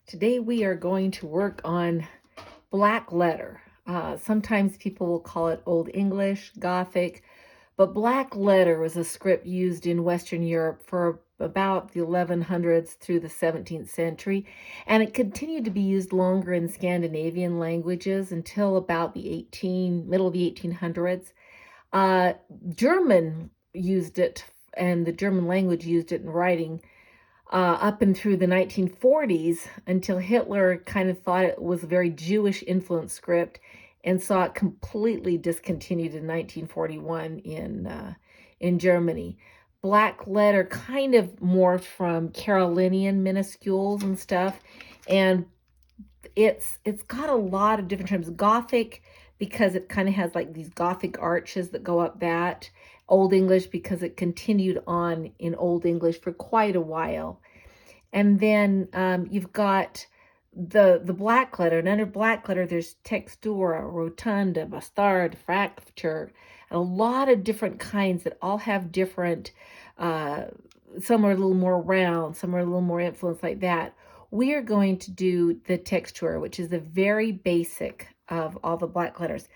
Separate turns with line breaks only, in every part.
Today we are going to work on Blackletter. Sometimes people will call it Old English, Gothic, but Blackletter was a script used in Western Europe for about the 1100s through the 17th century, and it continued to be used longer in Scandinavian languages until about the middle of the 1800s. Uh, German used it, and the German language used it in writing up and through the 1940s until Hitler kind of thought it was a very Jewish influenced script and saw it completely discontinued in 1941 in Germany. Blackletter kind of morphed from Carolinian minuscules and stuff, and it's got a lot of different terms. Gothic because it kind of has like these Gothic arches that go up that. Old English because it continued on in Old English for quite a while. And then you've got the Blackletter, and under Blackletter there's textura, rotunda, bastard, fracture, and a lot of different kinds that all have different. Some are a little more round, some are a little more influenced like that. We are going to do the textura, which is the very basic of all the Blackletters.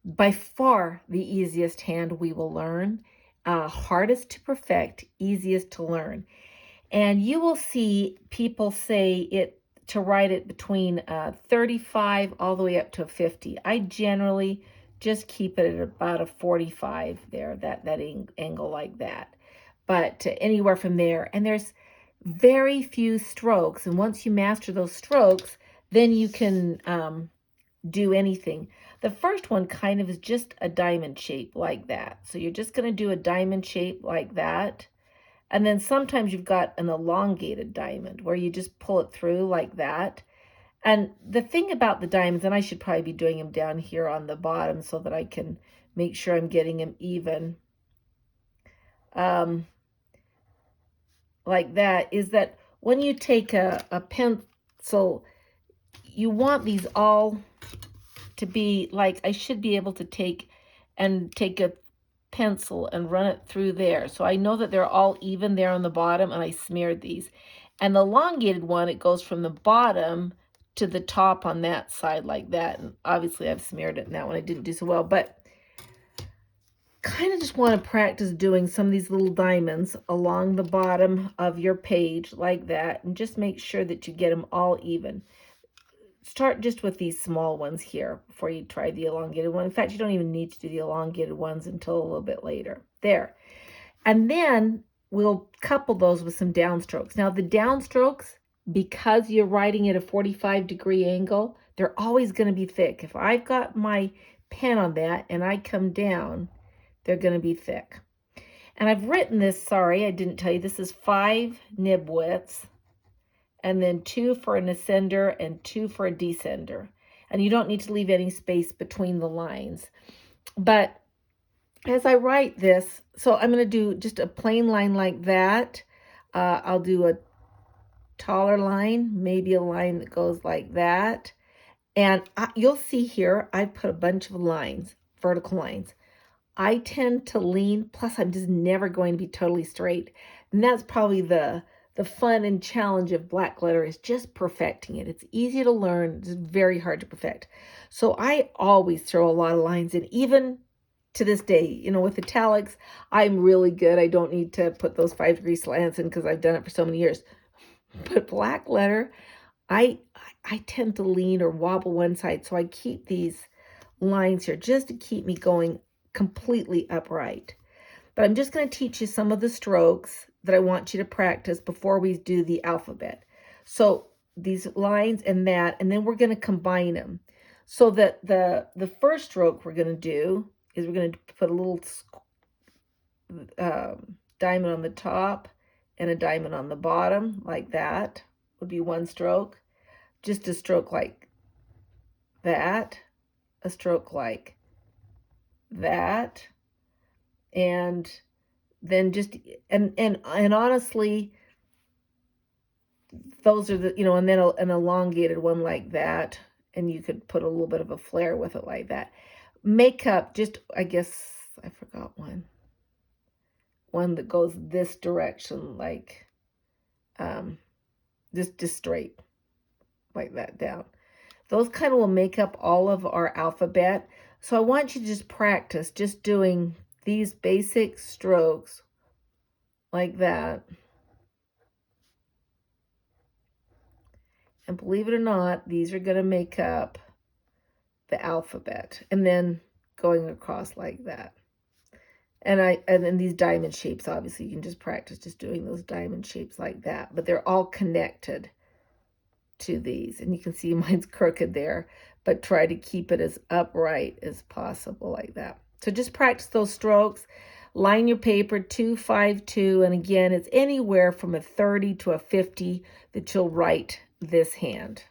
By far the easiest hand we will learn, hardest to perfect, easiest to learn. And you will see people say it to write it between 35 all the way up to a 50. I generally just keep it at about a 45 there, that angle like that. But anywhere from there. And there's very few strokes. And once you master those strokes, then you can do anything. The first one kind of is just a diamond shape like that. So you're just going to do a diamond shape like that. And then sometimes you've got an elongated diamond where you just pull it through like that. And the thing about the diamonds, and I should probably be doing them down here on the bottom so that I can make sure I'm getting them even. Like that, is that when you take a pencil, you want these all to be like, I should be able to take a pencil and run it through there. So I know that they're all even there on the bottom, and I smeared these. And the elongated one, it goes from the bottom to the top on that side like that. And obviously I've smeared it in that one. I didn't do so well, but kind of just want to practice doing some of these little diamonds along the bottom of your page like that, and just make sure that you get them all even. Start just with these small ones here before you try the elongated one. In fact, you don't even need to do the elongated ones until a little bit later. There. And then we'll couple those with some downstrokes. Now the downstrokes, because you're writing at a 45-degree angle, they're always going to be thick. If I've got my pen on that and I come down, they're going to be thick. And I've written this, sorry, I didn't tell you, this is 5 nib widths, and then 2 for an ascender and 2 for a descender. And you don't need to leave any space between the lines. But as I write this, so I'm going to do just a plain line like that. I'll do a taller line, maybe a line that goes like that. And you'll see here, I put a bunch of lines, vertical lines. I tend to lean, plus I'm just never going to be totally straight. And that's probably the fun and challenge of Blackletter, is just perfecting it. It's easy to learn, it's very hard to perfect. So I always throw a lot of lines in, even to this day, with italics, I'm really good. I don't need to put those 5-degree slants in because I've done it for so many years. But Blackletter, I tend to lean or wobble one side, so I keep these lines here just to keep me going completely upright. But I'm just going to teach you some of the strokes that I want you to practice before we do the alphabet. So these lines and that, and then we're going to combine them. So that the first stroke we're going to do is we're going to put a little diamond on the top and a diamond on the bottom, like that would be one stroke. Just a stroke like that, a stroke like that, and then just and honestly, those are the, and then an elongated one like that, and you could put a little bit of a flare with it like that. Make up just, I guess I forgot one that goes this direction, like just straight like that down. Those kind of will make up all of our alphabet. So I want you to just practice just doing these basic strokes like that. And believe it or not, these are going to make up the alphabet. And then going across like that. And then these diamond shapes, obviously, you can just practice just doing those diamond shapes like that. But they're all connected to these. And you can see mine's crooked there. But try to keep it as upright as possible like that. So just practice those strokes. Line your paper 2, 5, 2. And again, it's anywhere from a 30 to a 50 that you'll write this hand.